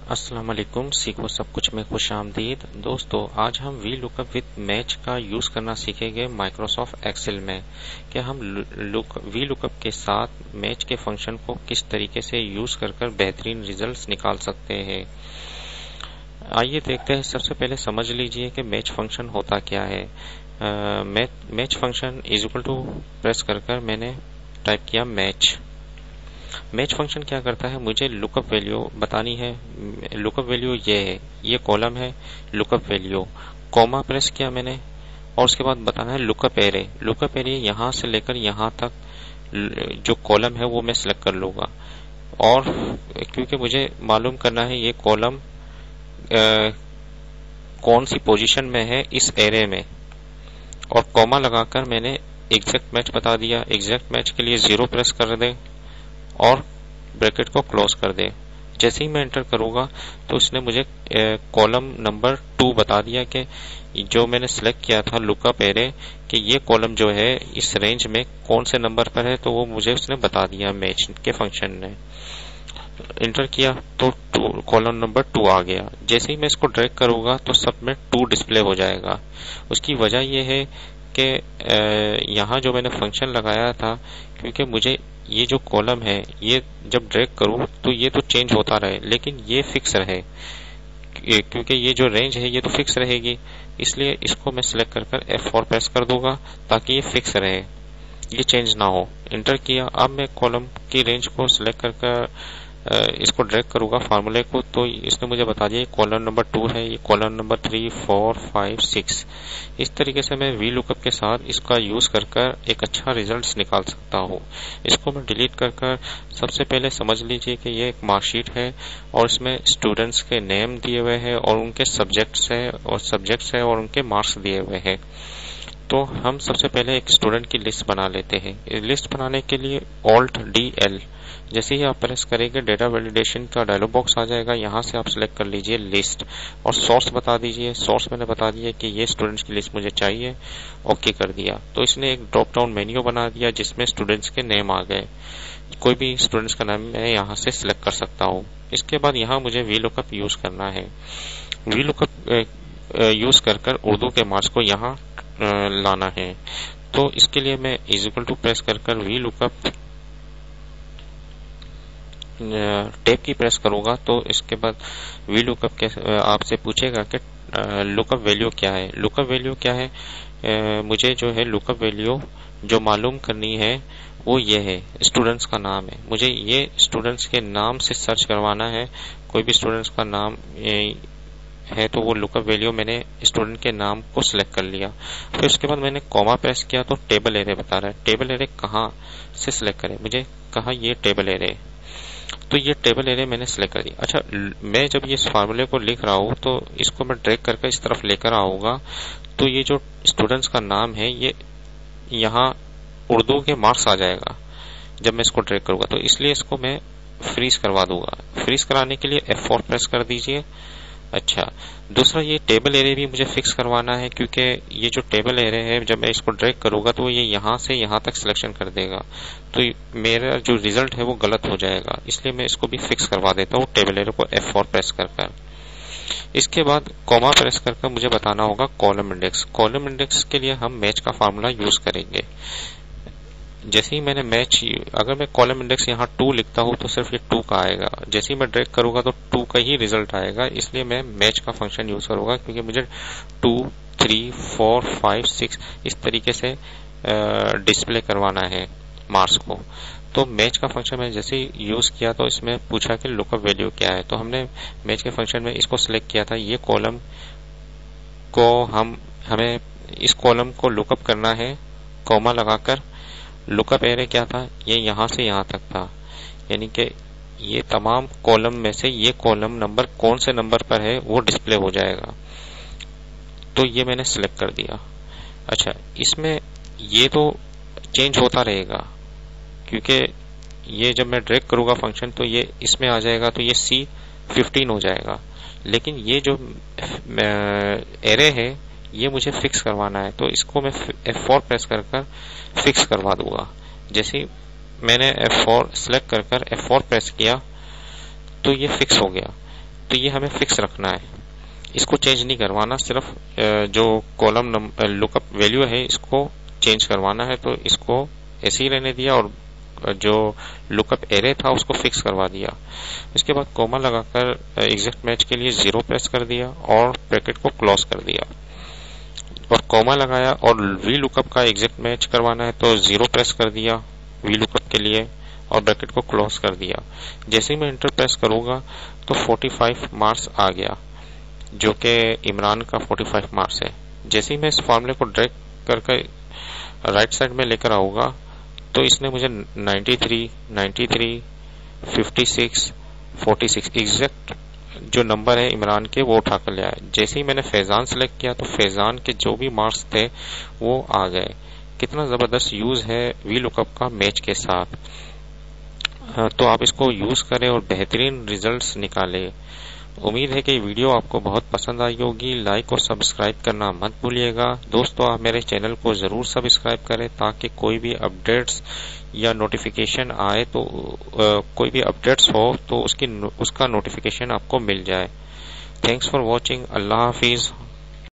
अस्सलाम वालेकुम। सीखो सब कुछ में खुश आमदीद। दोस्तों, आज हम वी लुकअप विद मैच का यूज करना सीखेंगे माइक्रोसॉफ्ट एक्सेल में। कि हम वी लुकअप के साथ मैच के फंक्शन को किस तरीके से यूज कर बेहतरीन रिजल्ट्स निकाल सकते हैं। आइए देखते हैं। सबसे पहले समझ लीजिए कि मैच फंक्शन होता क्या है। Match function is equal to press कर मैंने टाइप किया मैच। मैच फंक्शन क्या करता है, मुझे लुकअप वैल्यू बतानी है। लुकअप वैल्यू ये है, ये कॉलम है लुकअप वैल्यू। कॉमा प्रेस किया मैंने और उसके बाद बताना है लुकअप एरे। लुकअप एरे यहां से लेकर यहां तक जो कॉलम है वो मैं सिलेक्ट कर लूंगा। और क्योंकि मुझे मालूम करना है ये कॉलम कौन सी पोजीशन में है इस एरे में, और कॉमा लगाकर मैंने एग्जैक्ट मैच बता दिया। एग्जैक्ट मैच के लिए 0 प्रेस कर दे और ब्रैकेट को क्लोज कर दे। जैसे ही मैं एंटर करूंगा तो उसने मुझे कॉलम नंबर 2 बता दिया कि जो मैंने सिलेक्ट किया था लुकअप एरे कि ये कॉलम जो है इस रेंज में कौन से नंबर पर है, तो वो मुझे उसने बता दिया मैच के फंक्शन ने। इंटर किया तो कॉलम नंबर 2 आ गया। जैसे ही मैं इसको ड्रैग करूंगा तो सब में 2 डिस्प्ले हो जाएगा। उसकी वजह यह है कि यहाँ जो मैंने फंक्शन लगाया था, क्योंकि मुझे ये जो कॉलम है ये जब ड्रैग करूं तो ये तो चेंज होता रहे लेकिन ये फिक्स रहे, क्योंकि ये जो रेंज है ये तो फिक्स रहेगी। इसलिए इसको मैं सिलेक्ट कर F4 प्रेस कर दूंगा ताकि ये फिक्स रहे, ये चेंज ना हो। इंटर किया। अब मैं कॉलम की रेंज को सिलेक्ट कर इसको ड्रैग करूंगा फार्मूले को, तो इसने मुझे बता दिया कॉलम नंबर 2 है, ये कॉलम नंबर 3, 4, 5, 6। इस तरीके से मैं वी लुकअप के साथ इसका यूज कर एक अच्छा रिजल्ट निकाल सकता हूँ। इसको मैं डिलीट कर सबसे पहले समझ लीजिए कि ये एक मार्कशीट है और इसमें स्टूडेंट्स के नेम दिए हुए हैं और उनके सब्जेक्ट्स है और उनके मार्क्स दिए हुए हैं। तो हम सबसे पहले एक स्टूडेंट की लिस्ट बना लेते हैं। लिस्ट बनाने के लिए Alt+DL जैसे ही आप प्रेस करेंगे डेटा वैलिडेशन का डायलॉग बॉक्स आ जाएगा। यहाँ से आप सिलेक्ट कर लीजिए लिस्ट और सोर्स बता दीजिए। सोर्स मैंने बता दिया कि ये स्टूडेंट्स की लिस्ट मुझे चाहिए। ओके कर दिया तो इसने एक ड्रॉप डाउन मेन्यू बना दिया जिसमें स्टूडेंट्स के नेम आ गए। कोई भी स्टूडेंट्स का नाम मैं यहाँ से सिलेक्ट कर सकता हूँ। इसके बाद यहाँ मुझे वी लुकअप यूज करना है। वी लुकअप यूज कर उर्दू के मार्क्स को यहाँ लाना है। तो इसके लिए मैं इज इक्वल टू प्रेस कर वी लुकअप टैब की प्रेस करूंगा तो इसके बाद वी लुकअप के आपसे पूछेगा कि लुकअप वैल्यू क्या है। लुकअप वैल्यू क्या है, मुझे जो है लुकअप वैल्यू जो मालूम करनी है वो ये है, स्टूडेंट्स का नाम है। मुझे ये स्टूडेंट्स के नाम से सर्च करवाना है। कोई भी स्टूडेंट्स का नाम है तो वो लुकअप वैल्यू मैंने स्टूडेंट के नाम को सिलेक्ट कर लिया। फिर उसके बाद मैंने कॉमा प्रेस किया तो टेबल एरे बता रहा है। टेबल एरे कहाँ से सिलेक्ट करें, मुझे कहा ये टेबल एरे, तो ये टेबल एरे मैंने सिलेक्ट कर दिया। अच्छा, मैं जब ये इस फार्मूले को लिख रहा हूँ तो इसको मैं ड्रैग करके इस तरफ लेकर आऊंगा तो ये जो स्टूडेंट्स का नाम है ये यहाँ उर्दू के मार्क्स आ जाएगा जब मैं इसको ड्रैग करूंगा। तो इसलिए इसको मैं फ्रीज करवा दूंगा। फ्रीज कराने के लिए F4 प्रेस कर दीजिए। अच्छा, दूसरा ये टेबल एरे भी मुझे फिक्स करवाना है, क्योंकि ये जो टेबल एरे है जब मैं इसको ड्रैग करूंगा तो ये यहाँ से यहाँ तक सिलेक्शन कर देगा, तो मेरा जो रिजल्ट है वो गलत हो जाएगा। इसलिए मैं इसको भी फिक्स करवा देता हूँ टेबल एरे को F4 प्रेस कर। इसके बाद कॉमा प्रेस कर मुझे बताना होगा कॉलम इंडेक्स। कॉलम इंडेक्स के लिए हम मैच का फार्मूला यूज करेंगे। जैसे ही मैंने मैच, अगर मैं कॉलम इंडेक्स यहाँ 2 लिखता हूँ तो सिर्फ ये 2 का आएगा। जैसे ही मैं ड्रैग करूंगा तो 2 का ही रिजल्ट आएगा। इसलिए मैं मैच का फंक्शन यूज करूंगा, क्योंकि मुझे 2, 3, 4, 5, 6 इस तरीके से डिस्प्ले करवाना है मार्क्स को। तो मैच का फंक्शन मैंने जैसे ही यूज किया तो इसमें पूछा कि लुकअप वैल्यू क्या है, तो हमने मैच के फंक्शन में इसको सिलेक्ट किया था। ये कॉलम को हमें इस कॉलम को लुकअप करना है कॉमा लगाकर। लुकअप एरे क्या था, ये यहाँ से यहाँ तक था, यानी कि ये तमाम कॉलम में से ये कॉलम नंबर कौन से नंबर पर है वो डिस्प्ले हो जाएगा। तो ये मैंने सिलेक्ट कर दिया। अच्छा, इसमें ये तो चेंज होता रहेगा, क्योंकि ये जब मैं ड्रैग करूंगा फंक्शन तो ये इसमें आ जाएगा, तो ये C15 हो जाएगा। लेकिन ये जो एरे है ये मुझे फिक्स करवाना है, तो इसको मैं F4 प्रेस कर फिक्स करवा दूंगा। जैसे ही मैंने F4 सिलेक्ट कर F4 प्रेस किया तो ये फिक्स हो गया। तो ये हमें फिक्स रखना है, इसको चेंज नहीं करवाना। सिर्फ जो कॉलम लुकअप वैल्यू है इसको चेंज करवाना है, तो इसको ऐसे ही रहने दिया और जो लुकअप एरे था उसको फिक्स करवा दिया। इसके बाद कोमा लगाकर एग्जैक्ट मैच के लिए 0 प्रेस कर दिया और ब्रैकेट को क्लोज कर दिया, और कोमा लगाया और वी लुकअप का एग्जैक्ट मैच करवाना है तो 0 प्रेस कर दिया वी लुकअप के लिए और ब्रैकेट को क्लोज कर दिया। जैसे ही मैं इंटर प्रेस करूंगा तो 45 मार्क्स आ गया, जो कि इमरान का 45 मार्क्स है। जैसे ही मैं इस फॉर्मूले को ड्रैग करके राइट साइड में लेकर आऊंगा तो इसने मुझे 93, 93, 56, 46 एग्जैक्ट जो नंबर है इमरान के वो उठा कर ले आया। जैसे ही मैंने फैजान सेलेक्ट किया तो फैजान के जो भी मार्क्स थे वो आ गए। कितना जबरदस्त यूज है वी लुकअप का मैच के साथ। तो आप इसको यूज करें और बेहतरीन रिजल्ट्स निकालें। उम्मीद है कि वीडियो आपको बहुत पसंद आई होगी। लाइक और सब्सक्राइब करना मत भूलिएगा। दोस्तों, आप मेरे चैनल को जरूर सब्सक्राइब करें ताकि कोई भी अपडेट्स या नोटिफिकेशन आए तो कोई भी अपडेट्स हो तो उसका नोटिफिकेशन आपको मिल जाए। Thanks for watching. Allah Hafiz.